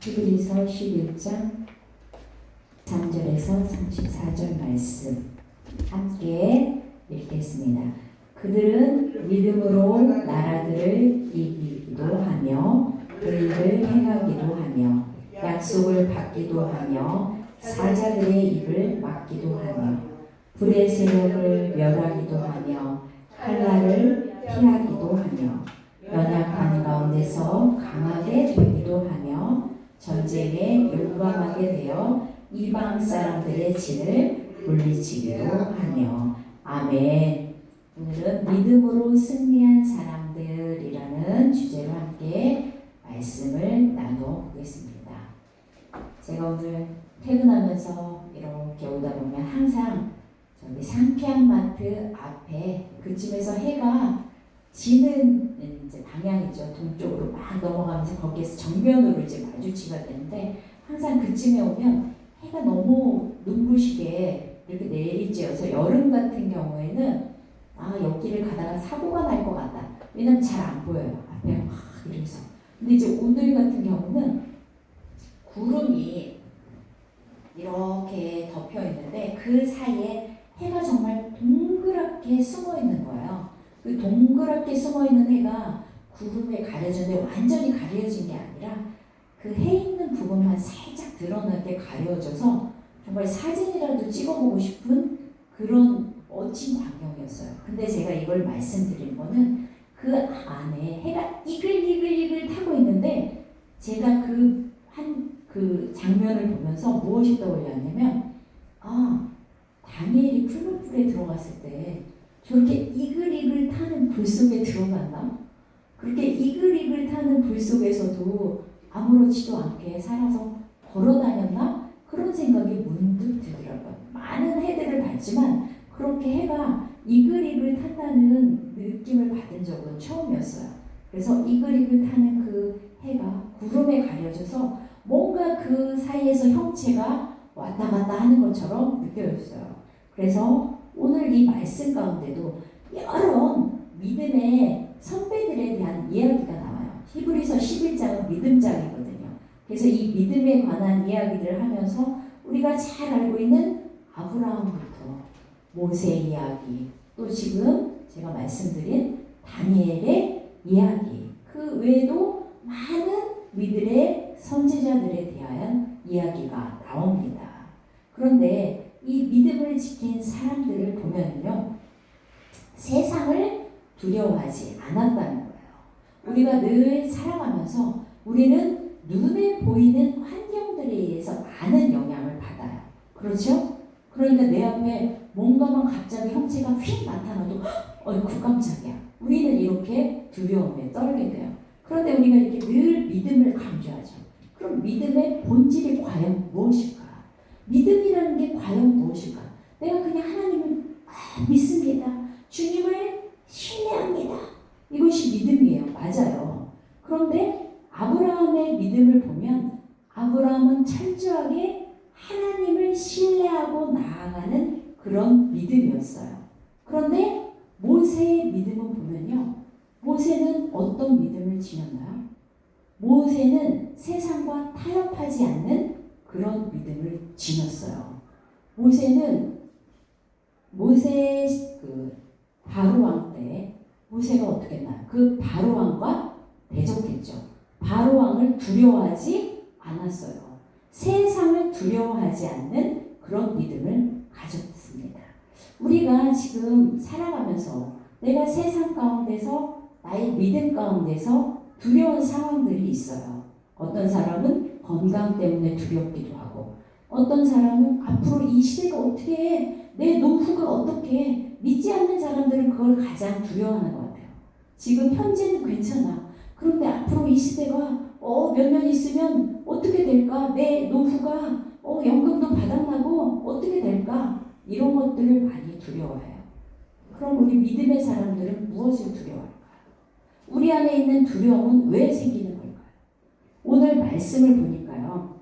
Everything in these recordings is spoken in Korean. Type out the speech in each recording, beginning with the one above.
히브리서 11장 3절에서 34절 말씀 함께 읽겠습니다. 그들은 믿음으로 나라들을 이기기도 하며 그 일을 행하기도 하며 약속을 받기도 하며 사자들의 입을 막기도 하며 불의 세력을 멸하기도 하며 칼날을 피하기도 하며 연약한 가운데서 강하게 되기도 하며 전쟁에 용감하게 되어 이방 사람들의 진을 물리치기도 하며. 아멘. 오늘은 믿음으로 승리한 사람들이라는 주제로 함께 말씀을 나눠보겠습니다. 제가 오늘 퇴근하면서 이렇게 오다 보면 항상 저기 상쾌한 마트 앞에 그쯤에서 해가 지는 이제 방향이죠. 동쪽으로 막 넘어가면서 거기에서 정면으로 이제 마주치가 되는데 항상 그쯤에 오면 해가 너무 눈부시게 이렇게 내리쬐어서 여름 같은 경우에는 여기를 가다가 사고가 날 것 같다. 왜냐면 잘 안 보여요. 앞에 막 이래서. 근데 이제 오늘 같은 경우는 구름이 이렇게 덮여 있는데 그 사이에 해가 정말 동그랗게 숨어 있는 거예요. 그 동그랗게 숨어 있는 해가 구름에 가려졌는데 완전히 가려진 게 아니라 그 해 있는 부분만 살짝 드러나게 가려져서 정말 사진이라도 찍어보고 싶은 그런 멋진 광경이었어요. 근데 제가 이걸 말씀드린 거는 그 안에 해가 이글이글 타고 있는데 제가 그 장면을 보면서 무엇이 떠올렸냐면 다니엘이 풀무불에 들어갔을 때 저렇게 이글이글 타는 불 속에 들어갔나? 그렇게 이글이글 타는 불 속에서도 아무렇지도 않게 살아서 걸어다녔나? 그런 생각이 문득 들더라고요. 많은 해들을 봤지만 그렇게 해가 이글이글 탄다는 느낌을 받은 적은 처음이었어요. 그래서 이글이글 타는 그 해가 구름에 가려져서 뭔가 그 사이에서 형체가 왔다 갔다 하는 것처럼 느껴졌어요. 그래서 오늘 이 말씀 가운데도 여러 믿음의 선배들에 대한 이야기가 나와요. 히브리서 11장은 믿음장이거든요. 그래서 이 믿음에 관한 이야기들을 하면서 우리가 잘 알고 있는 아브라함부터 모세 이야기, 또 지금 제가 말씀드린 다니엘의 이야기, 그 외에도 많은 믿음의 선지자들에 대한 이야기가 나옵니다. 그런데 이 믿음을 지킨 사람들을 보면요, 세상을 두려워하지 않았다는 거예요. 우리가 늘 살아가면서 우리는 눈에 보이는 환경들에 의해서 많은 영향을 받아요. 그렇죠? 그러니까 내 앞에 뭔가만 갑자기 형체가 휙 나타나도 어이구 깜짝이야. 우리는 이렇게 두려움에 떨게 돼요. 그런데 우리가 이렇게 늘 믿음을 강조하죠. 그럼 믿음의 본질이 과연 무엇일까? 믿음이라는 게 과연 무엇일까? 내가 그냥 하나님을 믿습니다. 주님을 신뢰합니다. 이것이 믿음이에요. 맞아요. 그런데 아브라함의 믿음을 보면 아브라함은 철저하게 하나님을 신뢰하고 나아가는 그런 믿음이었어요. 그런데 모세의 믿음을 보면요, 모세는 어떤 믿음을 지녔나요? 모세는 세상과 타협하지 않는 그런 믿음을 지녔어요. 모세는 바로왕 때 모세가 어떻게 했나요? 그 바로왕과 대적했죠. 바로왕을 두려워하지 않았어요. 세상을 두려워하지 않는 그런 믿음을 가졌습니다. 우리가 지금 살아가면서 내가 세상 가운데서 나의 믿음 가운데서 두려운 상황들이 있어요. 어떤 사람은 건강 때문에 두렵기도 하고, 어떤 사람은 앞으로 이 시대가 어떻게 해? 내 노후가 어떻게 해? 믿지 않는 사람들은 그걸 가장 두려워하는 것 같아요. 지금 현재는 괜찮아. 그런데 앞으로 이 시대가 몇 년 있으면 어떻게 될까? 내 노후가 연금도 바닥나고 어떻게 될까? 이런 것들을 많이 두려워해요. 그럼 우리 믿음의 사람들은 무엇을 두려워할까요? 우리 안에 있는 두려움은 왜 생기는 걸까요? 오늘 말씀을 보니까요,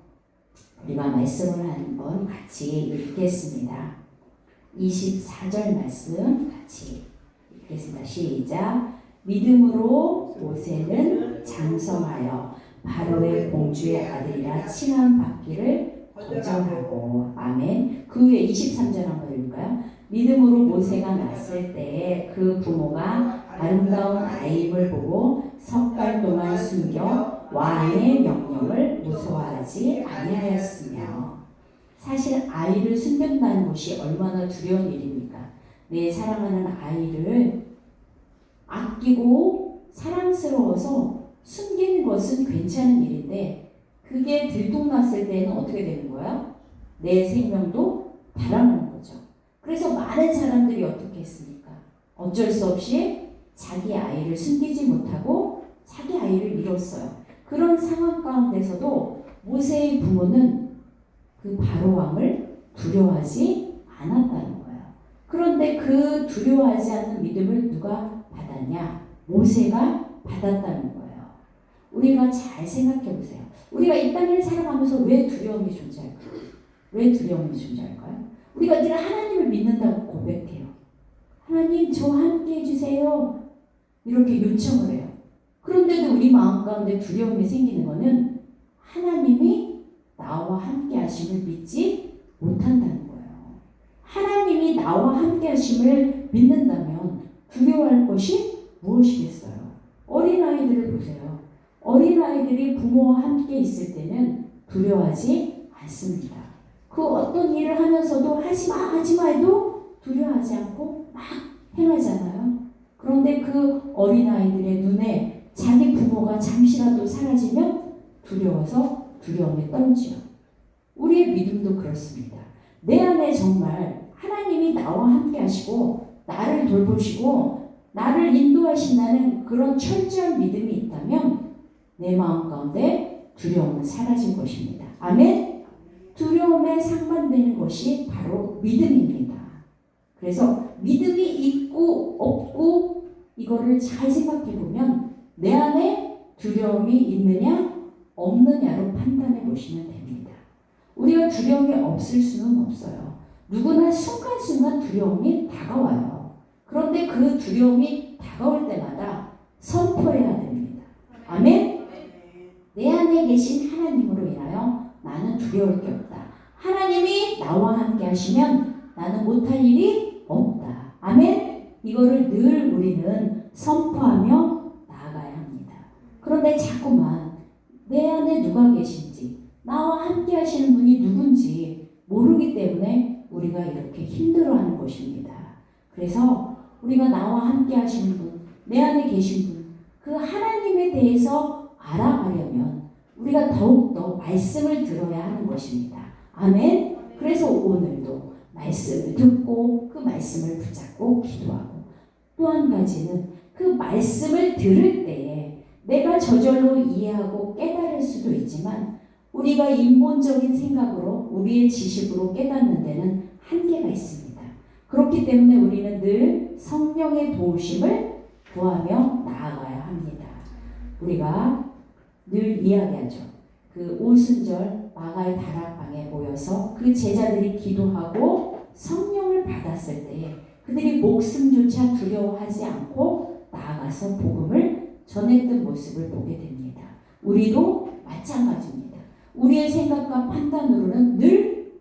우리가 말씀을 한번 같이 읽겠습니다. 24절 말씀 같이 읽겠습니다. 시작. 믿음으로 모세는 장성하여 바로의 공주의 아들이라 칭함받기를 거절하고. 아멘. 그 후에 23절 한번 읽을까요? 믿음으로 모세가 낳았을 때에 그 부모가 아름다운 아이임을 보고 석 달 동안 숨겨 왕의 명령을 무서워하지 아니하였으며. 사실 아이를 숨긴다는 것이 얼마나 두려운 일입니까? 내 사랑하는 아이를 아끼고 사랑스러워서 숨기는 것은 괜찮은 일인데, 그게 들통났을 때는 어떻게 되는 거야? 내 생명도 달아나는 거죠. 그래서 많은 사람들이 어떻게 했습니까? 어쩔 수 없이 자기 아이를 숨기지 못하고 자기 아이를 잃었어요. 그런 상황 가운데서도 모세의 부모는 그 바로 왕을 두려워하지 않았다는 거예요. 그런데 그 두려워하지 않는 믿음을 누가 받았냐? 모세가 받았다는 거예요. 우리가 잘 생각해 보세요. 우리가 이 땅을 살아가면서 왜 두려움이 존재할까요? 왜 두려움이 존재할까요? 우리가 늘 하나님을 믿는다고 고백해요. 하나님, 저와 함께 해주세요. 이렇게 요청을 해요. 그런데도 우리 마음 가운데 두려움이 생기는 것은 하나님이 나와 함께 하심을 믿지 못한다는 거예요. 하나님이 나와 함께 하심을 믿는다면 두려워할 것이 무엇이겠어요? 어린아이들을 보세요. 어린아이들이 부모와 함께 있을 때는 두려워하지 않습니다. 그 어떤 일을 하면서도 하지마 하지마 해도 두려워하지 않고 막 행하잖아요. 그런데 그 어린아이들의 눈에 자기 부모가 잠시라도 사라지면 두려워서 두려움에 떨지요. 우리의 믿음도 그렇습니다. 내 안에 정말 하나님이 나와 함께 하시고 나를 돌보시고 나를 인도하신다는 그런 철저한 믿음이 있다면 내 마음 가운데 두려움은 사라질 것입니다. 아멘? 두려움에 상반되는 것이 바로 믿음입니다. 그래서 믿음이 있고 없고 이거를 잘 생각해 보면 내 안에 두려움이 있느냐 없느냐로 판단해 보시면 됩니다. 우리가 두려움이 없을 수는 없어요. 누구나 순간순간 두려움이 다가와요. 그런데 그 두려움이 다가올 때마다 선포해야 됩니다. 아멘? 내 안에 계신 하나님으로 인하여 나는 두려울 게 없다. 하나님이 나와 함께 하시면 나는 못할 일이 없다. 아멘? 이거를 늘 우리는 선포하며 나아가야 합니다. 그런데 자꾸만 내 안에 누가 계신지, 나와 함께 하시는 분이 누군지 모르기 때문에 우리가 이렇게 힘들어하는 것입니다. 그래서 우리가 나와 함께 하시는 분, 내 안에 계신 분, 그 하나님에 대해서 알아가려면 우리가 더욱더 말씀을 들어야 하는 것입니다. 아멘? 그래서 오늘도 말씀을 듣고 그 말씀을 붙잡고 기도하고, 또 한 가지는 그 말씀을 들을 때에 내가 저절로 이해하고 깨달을 수도 있지만 우리가 인본적인 생각으로 우리의 지식으로 깨닫는 데는 한계가 있습니다. 그렇기 때문에 우리는 늘 성령의 도우심을 구하며 나아가야 합니다. 우리가 늘 이야기하죠. 그 오순절 마가의 다락방에 모여서 그 제자들이 기도하고 성령을 받았을 때 그들이 목숨조차 두려워하지 않고 나아가서 복음을 전했던 모습을 보게 됩니다. 우리도 마찬가지입니다. 우리의 생각과 판단으로는 늘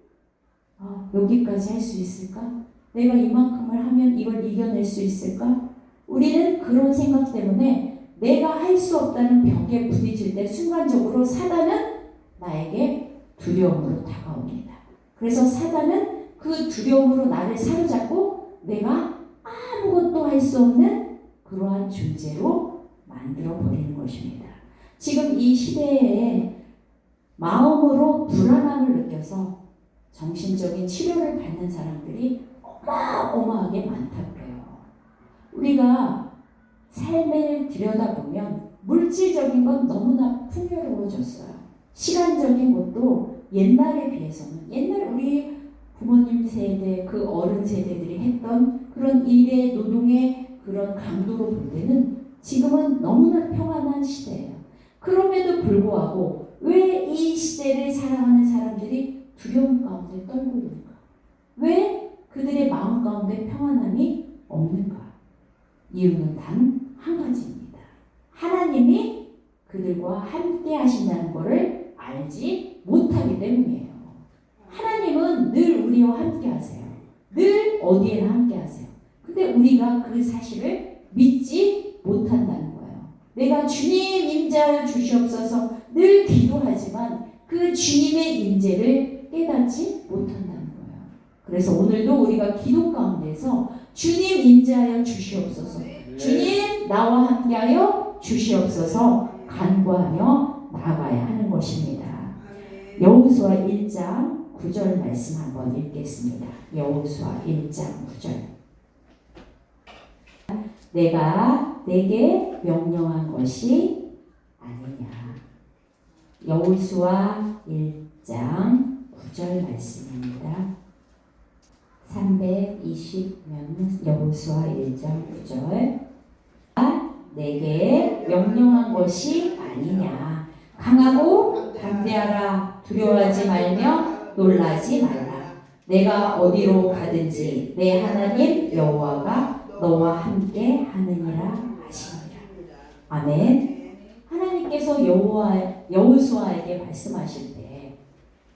여기까지 할 수 있을까? 내가 이만큼을 하면 이걸 이겨낼 수 있을까? 우리는 그런 생각 때문에 내가 할 수 없다는 벽에 부딪힐 때 순간적으로 사단은 나에게 두려움으로 다가옵니다. 그래서 사단은 그 두려움으로 나를 사로잡고 내가 아무것도 할 수 없는 그러한 존재로 만들어 버리는 것입니다. 지금 이 시대에 마음으로 불안함을 느껴서 정신적인 치료를 받는 사람들이 어마어마하게 많다고 해요. 우리가 삶을 들여다보면 물질적인 건 너무나 풍요로워졌어요. 시간적인 것도 옛날에 비해서는, 옛날 우리 부모님 세대, 그 어른 세대들이 했던 그런 일의 노동의 그런 강도로 볼 때는 지금은 너무나 평안한 시대예요. 그럼에도 불구하고 왜 이 시대를 살아가는 사람들이 두려움 가운데 떨고 있는가? 왜 그들의 마음 가운데 평안함이 없는가? 이유는 단 한 가지입니다. 하나님이 그들을 그들과 함께 하신다는 것을 알지 못하기 때문이에요. 하나님은 늘 우리와 함께 하세요. 늘 어디에나 함께 하세요. 근데 우리가 그 사실을 믿지 못한다는 거예요. 내가 주님 임재하여 주시옵소서 늘 기도하지만 그 주님의 임재를 깨닫지 못한다는 거예요. 그래서 오늘도 우리가 기도 가운데서 주님 임재하여 주시옵소서, 주님 나와 함께하여 주시옵소서 간구하며 나아가야 하는 것입니다. 여호수아 1장 9절 말씀 한번 읽겠습니다. 여호수아 1장 9절. 내가 내게 명령한 것이 아니냐. 여호수아 1장 9절 말씀입니다. 320면 여호수아 1장 9절. 내게 명령한 것이 아니냐. 강하고 담대하라. 두려워하지 말며 놀라지 말라. 내가 어디로 가든지 내 하나님 여호와가 너와 함께 하느니라 하시니라. 아멘. 하나님께서 여호수아에게 말씀하실 때,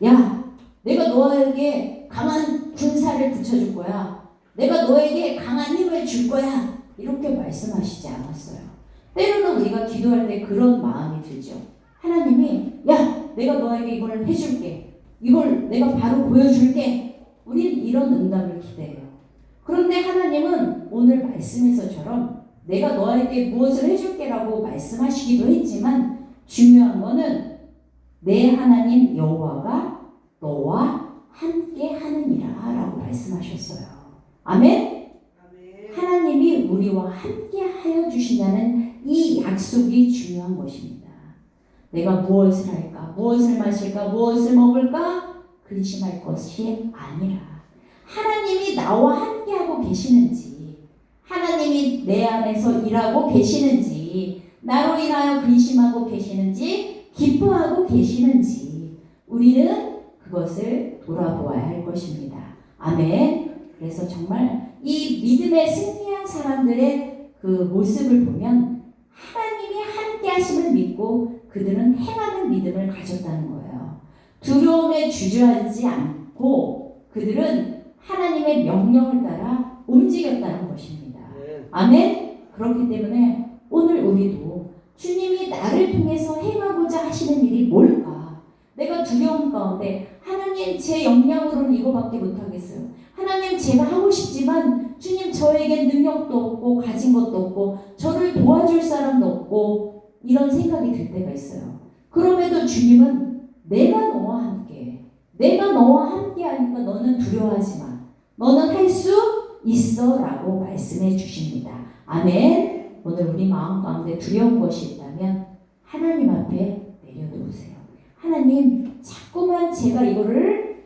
야, 내가 너에게 강한 군사를 붙여줄 거야. 내가 너에게 강한 힘을 줄 거야. 이렇게 말씀하시지 않았어요. 때로는 우리가 기도할 때 그런 마음이 들죠. 하나님이, 야, 내가 너에게 이걸 해줄게. 이걸 내가 바로 보여줄게. 우린 이런 응답을 기대해요. 그런데 하나님은 오늘 말씀에서처럼 내가 너에게 무엇을 해줄게라고 말씀하시기도 했지만 중요한 거는 내 하나님 여호와가 너와 함께 하느니라 라고 말씀하셨어요. 아멘? 하나님이 우리와 함께 하여 주신다는 이 약속이 중요한 것입니다. 내가 무엇을 할까? 무엇을 마실까? 무엇을 먹을까? 근심할 것이 아니라 하나님이 나와 함께하고 계시는지, 하나님이 내 안에서 일하고 계시는지, 나로 인하여 근심하고 계시는지, 기뻐하고 계시는지 우리는 그것을 돌아보아야 할 것입니다. 아멘. 그래서 정말 이 믿음에 승리한 사람들의 그 모습을 보면 하나님이 함께 하심을 믿고 그들은 행하는 믿음을 가졌다는 거예요. 두려움에 주저하지 않고 그들은 하나님의 명령을 따라 움직였다는 것입니다. 아멘. 그렇기 때문에 오늘 우리도 주님이 나를 통해서 행하고자 하시는 일이 뭘까? 내가 두려움 가운데 하나님 제 역량으로는 이거밖에 못하겠어요. 하나님 제가 하고 싶지만 주님 저에게 능력도 없고 가진 것도 없고 저를 도와줄 사람도 없고 이런 생각이 들 때가 있어요. 그럼에도 주님은 내가 너와 함께, 내가 너와 함께 하니까 너는 두려워하지 마. 너는 할 수 있어 라고 말씀해 주십니다. 아멘. 오늘 우리 마음 가운데 두려운 것이 있다면 하나님 앞에 내려놓으세요. 하나님 자꾸만 제가 이거를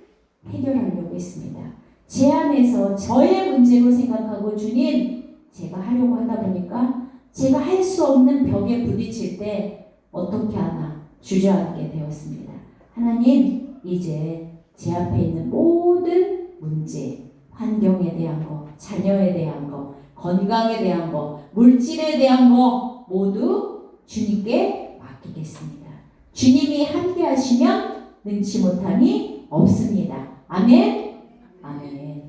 해결하려고 했습니다. 제 안에서 저의 문제로 생각하고 주님 제가 하려고 하다 보니까 제가 할 수 없는 벽에 부딪힐 때 어떻게 하나 주저앉게 되었습니다. 하나님 이제 제 앞에 있는 모든 문제, 환경에 대한 거, 자녀에 대한 거, 건강에 대한 거, 물질에 대한 거 모두 주님께 맡기겠습니다. 주님이 함께 하시면 능치 못함이 없습니다. 아멘. 아멘.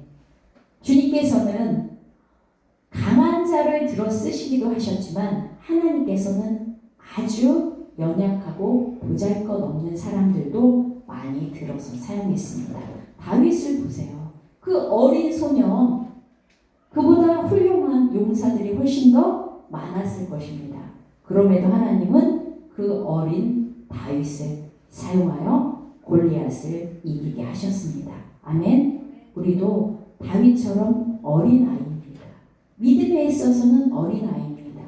주님께서는 강한 자를 들어 쓰시기도 하셨지만 하나님께서는 아주 연약하고 보잘것없는 사람들도 많이 들어서 사용했습니다. 다윗을 보세요. 그 어린 소년, 그보다 훌륭한 용사들이 훨씬 더 많았을 것입니다. 그럼에도 하나님은 그 어린 다윗을 사용하여 골리앗을 이기게 하셨습니다. 아멘. 우리도 다윗처럼 어린아이입니다. 믿음에 있어서는 어린아이입니다.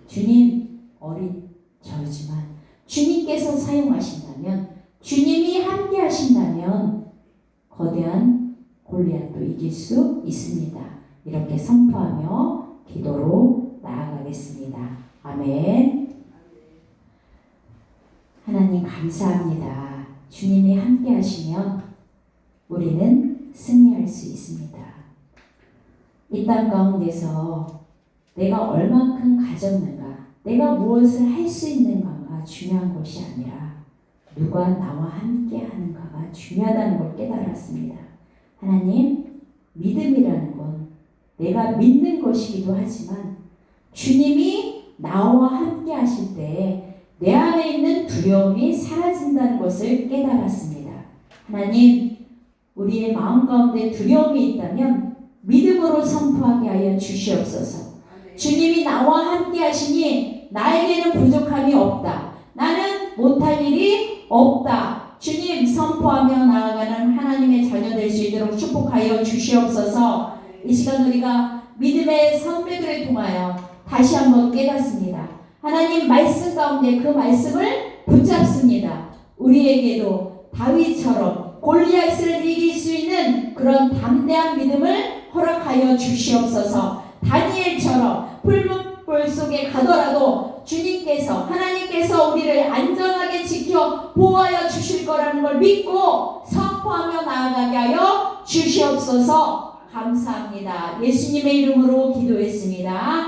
주님 어린 저지만 주님께서 사용하신다면, 주님이 함께 하신다면 거대한 골리앗도 이길 수 있습니다. 이렇게 선포하며 기도로 나아가겠습니다. 아멘. 하나님 감사합니다. 주님이 함께 하시면 우리는 승리할 수 있습니다. 이 땅 가운데서 내가 얼만큼 가졌는가, 내가 무엇을 할 수 있는가 하는가가 중요한 것이 아니라 누가 나와 함께 하는가가 중요하다는 걸 깨달았습니다. 하나님, 믿음이라는 건 내가 믿는 것이기도 하지만 주님이 나와 함께 하실 때 내 안에 있는 두려움이 사라진다는 것을 깨달았습니다. 하나님, 우리의 마음 가운데 두려움이 있다면 믿음으로 선포하게 하여 주시옵소서. 주님이 나와 함께 하시니 나에게는 부족함이 없다. 나는 못할 일이 없다. 주님, 선포하며 나아가는 하나님의 자녀 될 수 있도록 축복하여 주시옵소서. 이 시간 우리가 믿음의 선배들을 통하여 다시 한번 깨닫습니다. 하나님 말씀 가운데 그 말씀을 붙잡습니다. 우리에게도 다윗처럼 골리앗을 이길 수 있는 그런 담대한 믿음을 허락하여 주시옵소서. 다니엘처럼 풀문불 속에 가더라도 주님께서, 하나님께서 우리를 안전하게 지켜 보호하여 주실 거라는 걸 믿고 선포하며 나아가게 하여 주시옵소서. 감사합니다. 예수님의 이름으로 기도했습니다.